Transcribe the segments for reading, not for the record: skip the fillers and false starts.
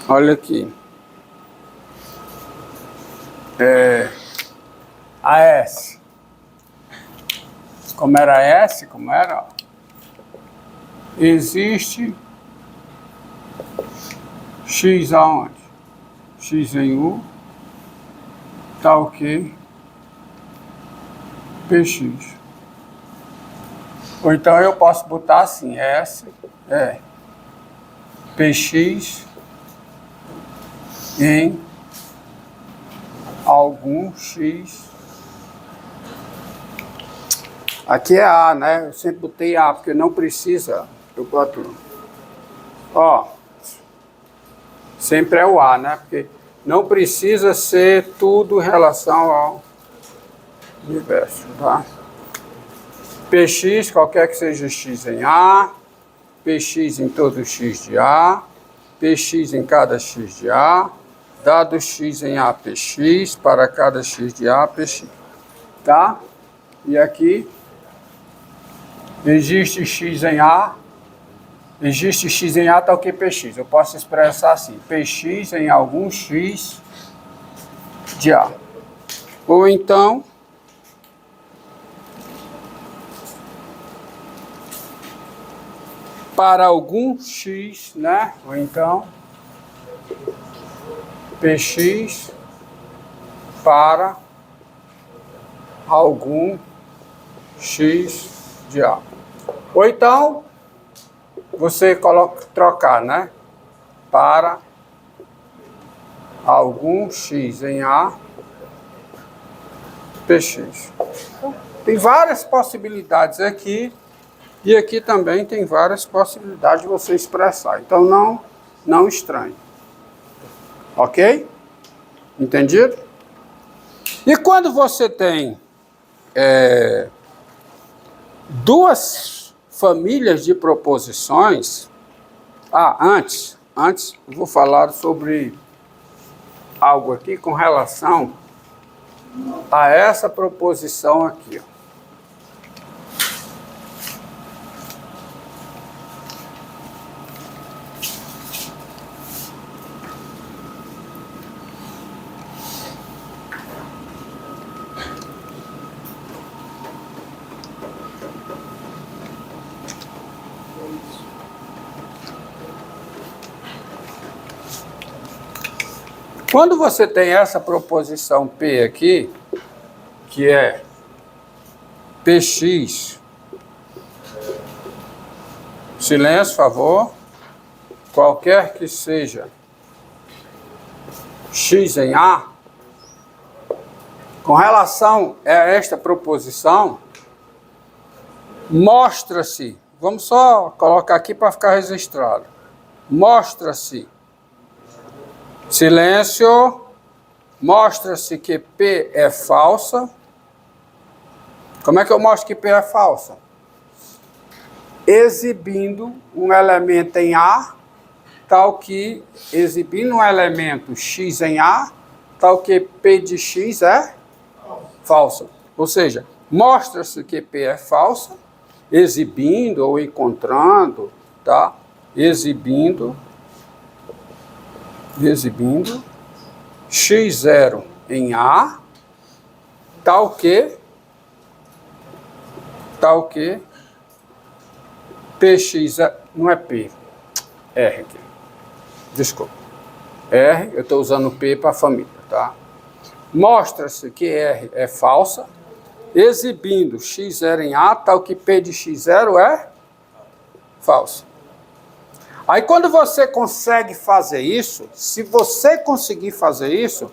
Olha aqui. A S. Como era S? Como era? Existe X aonde? X em U. Tá ok. PX. Ou então eu posso botar assim, S é PX em algum X. Aqui é A, né? Eu sempre botei A, porque não precisa. Eu boto. Ó. Sempre é o A, né? Porque não precisa ser tudo em relação ao universo, tá? PX, qualquer que seja X em A. PX em todo X de A. PX em cada X de A. Dado X em A, PX, para cada X de A, PX. Tá? E aqui, existe X em A, existe X em A, tá o que PX? Eu posso expressar assim, PX em algum X de A. Ou então, para algum X, né? Ou então, PX para algum X de A. Ou então, você coloca, trocar, né? Para algum X em A, PX. Tem várias possibilidades aqui, e aqui também tem várias possibilidades de você expressar. Então, não estranhe. Ok? Entendido? E quando você tem duas famílias de proposições... antes eu vou falar sobre algo aqui com relação a essa proposição aqui, ó. Quando você tem essa proposição P aqui, que é PX, silêncio, favor, qualquer que seja X em A, com relação a esta proposição, mostra-se, vamos só colocar aqui para ficar registrado, mostra-se, silêncio, mostra-se que P é falsa. Como é que eu mostro que P é falsa? Exibindo um elemento em A, tal que, exibindo um elemento X em A, tal que P de X é falsa. Ou seja, mostra-se que P é falsa, exibindo ou encontrando, tá? Exibindo X0 em A, tal que PX, não é P, R aqui, desculpa, R, eu estou usando P para a família, tá? Mostra-se que R é falsa, exibindo X0 em A, tal que P de X0 é falsa. Aí quando você consegue fazer isso, se você conseguir fazer isso,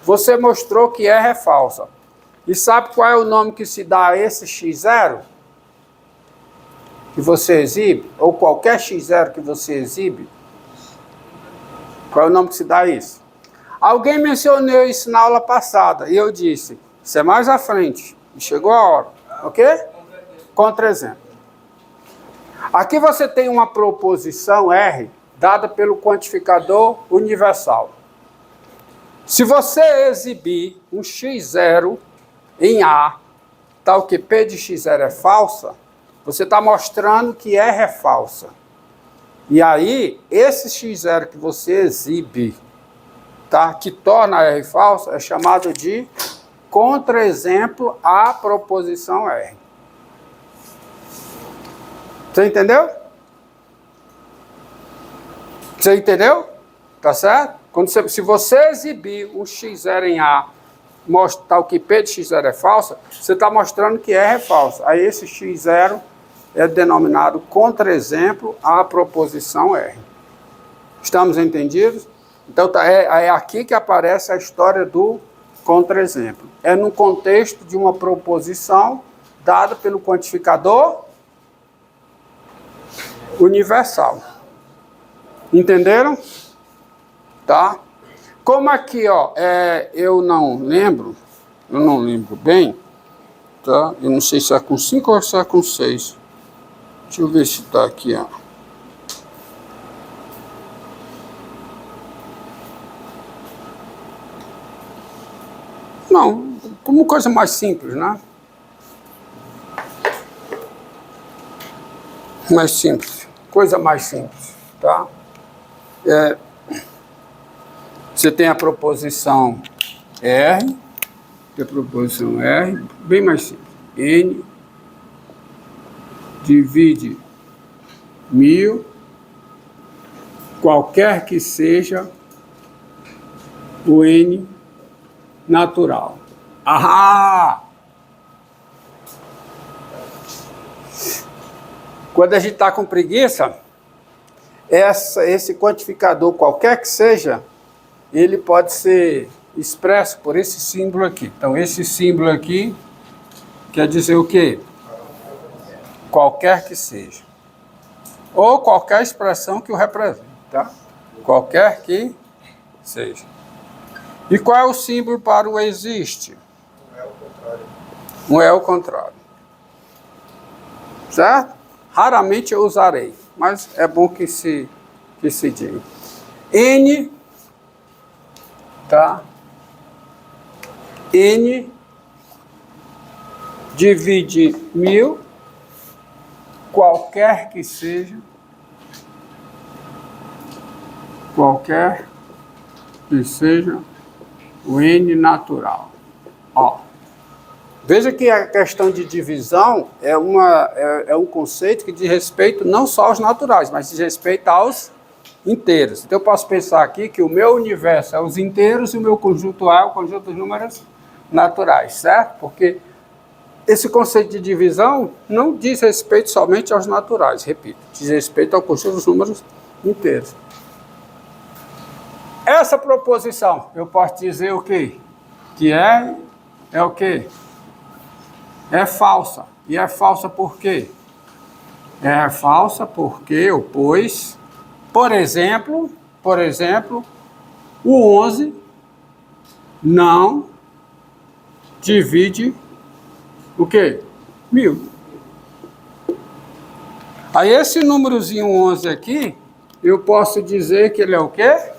você mostrou que R é falsa. E sabe qual é o nome que se dá a esse X0? Que você exibe? Ou qualquer X0 que você exibe? Qual é o nome que se dá a isso? Alguém mencionou isso na aula passada, e eu disse, isso é mais à frente, e chegou a hora, ok? Contra-exemplo. Aqui você tem uma proposição R, dada pelo quantificador universal. Se você exibir um X0 em A, tal que P de X0 é falsa, você está mostrando que R é falsa. E aí, esse x0 que você exibe, tá? Que torna a R falsa, é chamado de contra-exemplo à proposição R. Você entendeu? Você entendeu? Tá certo? Se você exibir um x0 em A, mostrar que P de x0 é falsa, você está mostrando que R é falsa. Aí esse x0 é denominado contra-exemplo à proposição R. Estamos entendidos? Então é aqui que aparece a história do contra-exemplo. É no contexto de uma proposição dada pelo quantificador universal. Entenderam? Tá? Como aqui, ó, eu não lembro bem, tá? Eu não sei se é com 5 ou se é com 6. Deixa eu ver se tá aqui, ó. Não, como coisa mais simples, né? Mais simples, coisa mais simples, tá? Você tem a proposição R, bem mais simples. N divide 1000, qualquer que seja o N natural. Ah! Quando a gente está com preguiça, esse quantificador, qualquer que seja, ele pode ser expresso por esse símbolo aqui. Então, esse símbolo aqui quer dizer o quê? Qualquer que seja. Ou qualquer expressão que o represente, tá? Qualquer que seja. E qual é o símbolo para o existe? Um é o contrário. Certo? Raramente eu usarei, mas é bom que se diga. N, tá? N divide 1000, qualquer que seja o N natural. Ó. Veja que a questão de divisão é um conceito que diz respeito não só aos naturais, mas diz respeito aos inteiros. Então eu posso pensar aqui que o meu universo é os inteiros e o meu conjunto A é o conjunto dos números naturais, certo? Porque esse conceito de divisão não diz respeito somente aos naturais, repito, diz respeito ao conjunto dos números inteiros. Essa proposição, eu posso dizer o quê? Que é o quê? É falsa. E é falsa por quê? É falsa porque, ou pois, por exemplo, o 11 não divide o quê? 1000. Aí esse númerozinho 11 aqui, eu posso dizer que ele é o quê?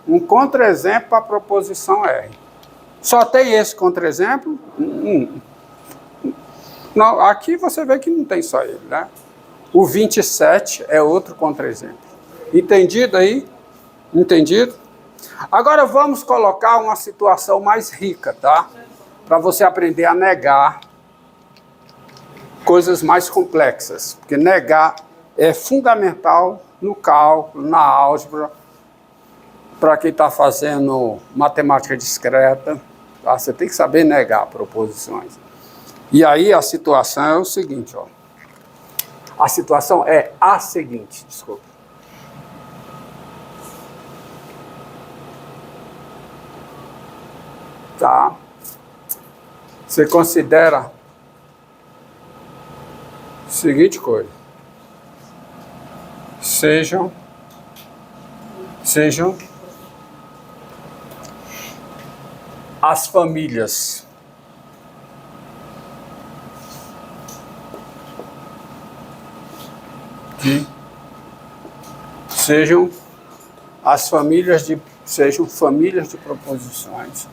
Um contra-exemplo para a proposição R. Só tem esse contra-exemplo? Não, aqui você vê que não tem só ele, né? O 27 é outro contra-exemplo. Entendido aí? Entendido? Agora vamos colocar uma situação mais rica, tá? Para você aprender a negar coisas mais complexas. Porque negar é fundamental no cálculo, na álgebra, para quem está fazendo matemática discreta, tá? Você tem que saber negar proposições. E aí a situação é o seguinte, ó. A situação é a seguinte, desculpa. Tá? Você considera a seguinte coisa. Sejam as famílias sejam famílias de proposições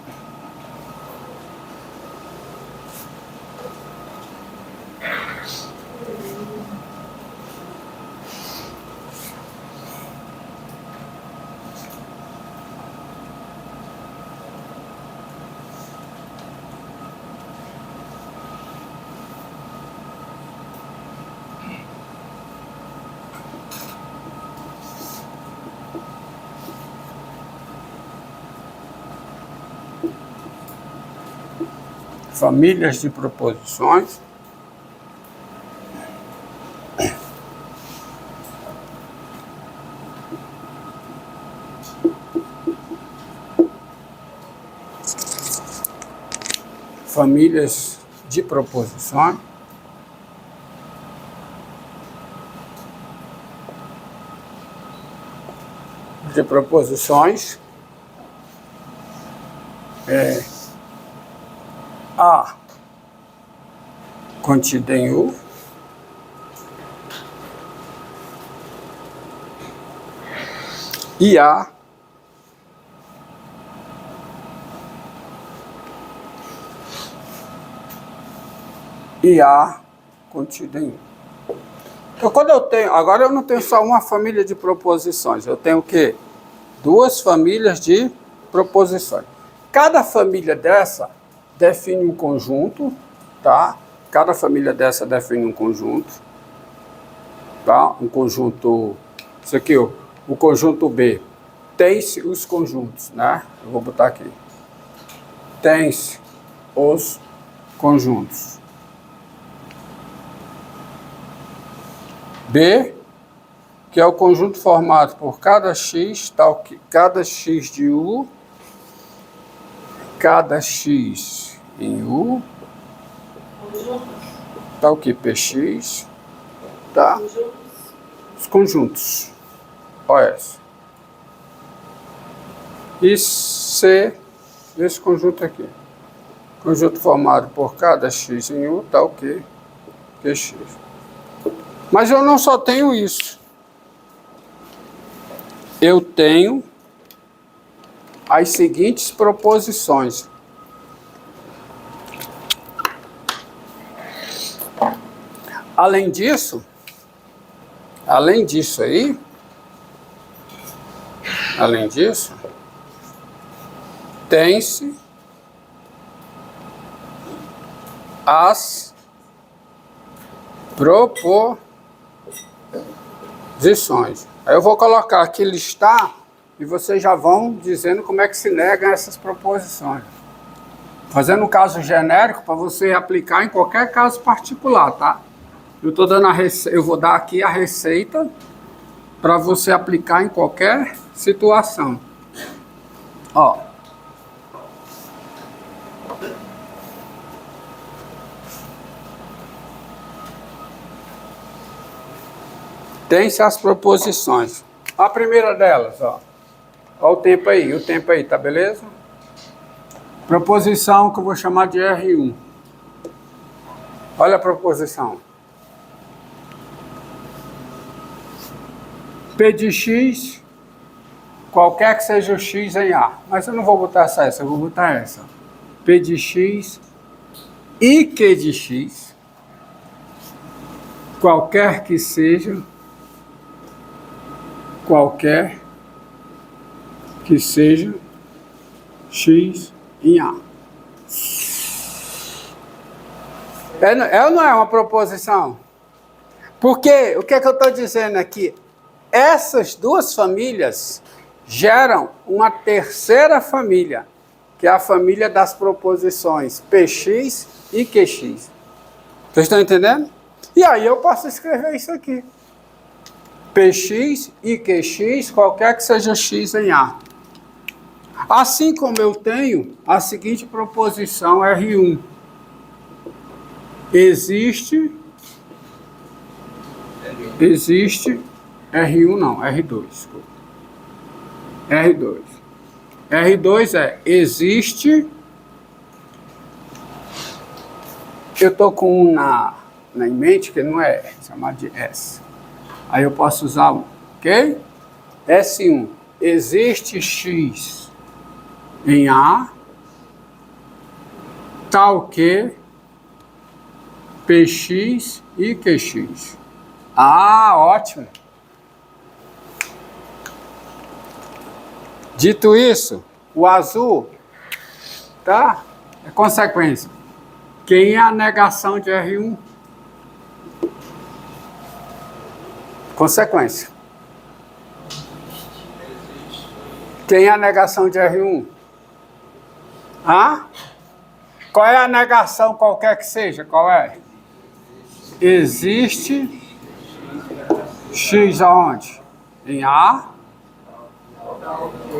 famílias de proposições famílias de proposições A contida em U e A contida em U. Então, quando eu tenho... Agora eu não tenho só uma família de proposições. Eu tenho o quê? Duas famílias de proposições. Cada família dessa define um conjunto, tá? Cada família dessa define um conjunto, tá? Um conjunto... Isso aqui, ó, o conjunto B. Tem-se os conjuntos, né? Eu vou botar aqui. Tem-se os conjuntos. B, que é o conjunto formado por cada x, tal que cada x de U, cada x em U, tal que px, tá? Os conjuntos. Olha essa. E C, esse conjunto aqui. Conjunto formado por cada x em U, tal que px. Mas eu não só tenho isso. Eu tenho as seguintes proposições. Além disso aí, tem-se as proposições. Aí eu vou colocar aqui listar e vocês já vão dizendo como é que se negam essas proposições. Fazendo um caso genérico para você aplicar em qualquer caso particular, tá? Eu tô dando eu vou dar aqui a receita para você aplicar em qualquer situação. Ó. Tem-se as proposições. A primeira delas, ó. Ó o tempo aí, tá beleza? Proposição que eu vou chamar de R1. Olha a proposição. P de x, qualquer que seja o x em A. Mas eu não vou botar essa, eu vou botar essa. P de x e Q de x, qualquer que seja x em A. É ou não é uma proposição? Porque o que é que eu estou dizendo aqui? Essas duas famílias geram uma terceira família, que é a família das proposições Px e Qx. Vocês estão entendendo? E aí eu posso escrever isso aqui. Px e Qx, qualquer que seja x em A. Assim como eu tenho a seguinte proposição R1. Existe R1 não, R2. Desculpa. R2. R2 é existe. Eu estou com um em mente que não é R, chamado de S. Aí eu posso usar um, ok? S1. Existe X em A, tal que Px e Qx. Ah, ótimo. Dito isso, o azul, tá? É consequência. Quem é a negação de R1? Consequência. Quem é a negação de R1? Ah? Qual é a negação, qualquer que seja? Qual é? Existe x aonde? Em A.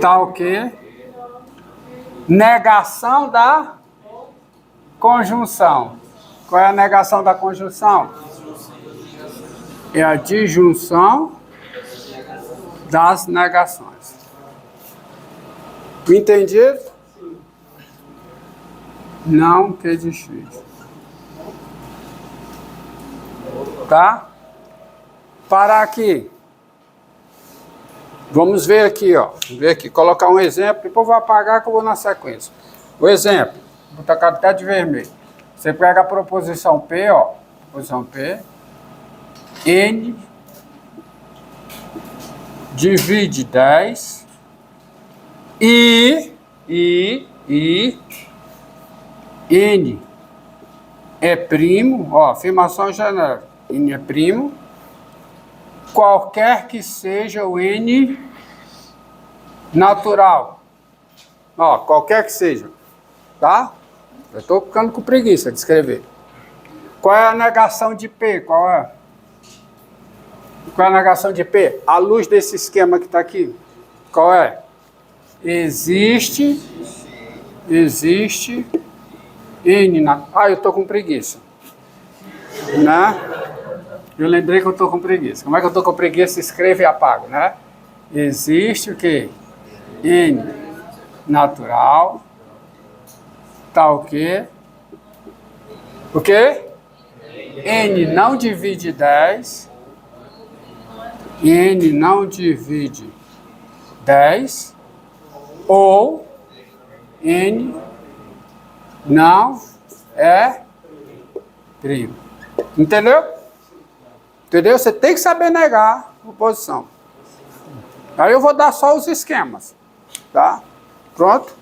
Tá o quê? Negação da conjunção. Qual é a negação da conjunção? É a disjunção das negações. Entendido? Não que é difícil. Tá? Parar aqui. Vamos ver aqui, ó. Vamos ver aqui, colocar um exemplo, depois vou apagar que eu vou na sequência. O exemplo, vou tacar até de vermelho. Você pega a proposição P, ó. Proposição P. N divide 10 e N é primo, ó, afirmação genérica. N é primo, qualquer que seja o N natural. Ó, qualquer que seja, tá? Eu estou ficando com preguiça de escrever. Qual é a negação de P? Qual é? Qual é a negação de P? À luz desse esquema que está aqui. Qual é? Existe N na... Ah, eu estou com preguiça. Né? Eu lembrei que eu estou com preguiça. Como é que eu estou com preguiça? Escrevo e apago, né? Existe o quê? N natural. Tá o quê? O quê? N não divide 10. N não divide 10. Ou N não é primo. Entendeu? Entendeu? Você tem que saber negar a oposição. Aí eu vou dar só os esquemas. Tá? Pronto?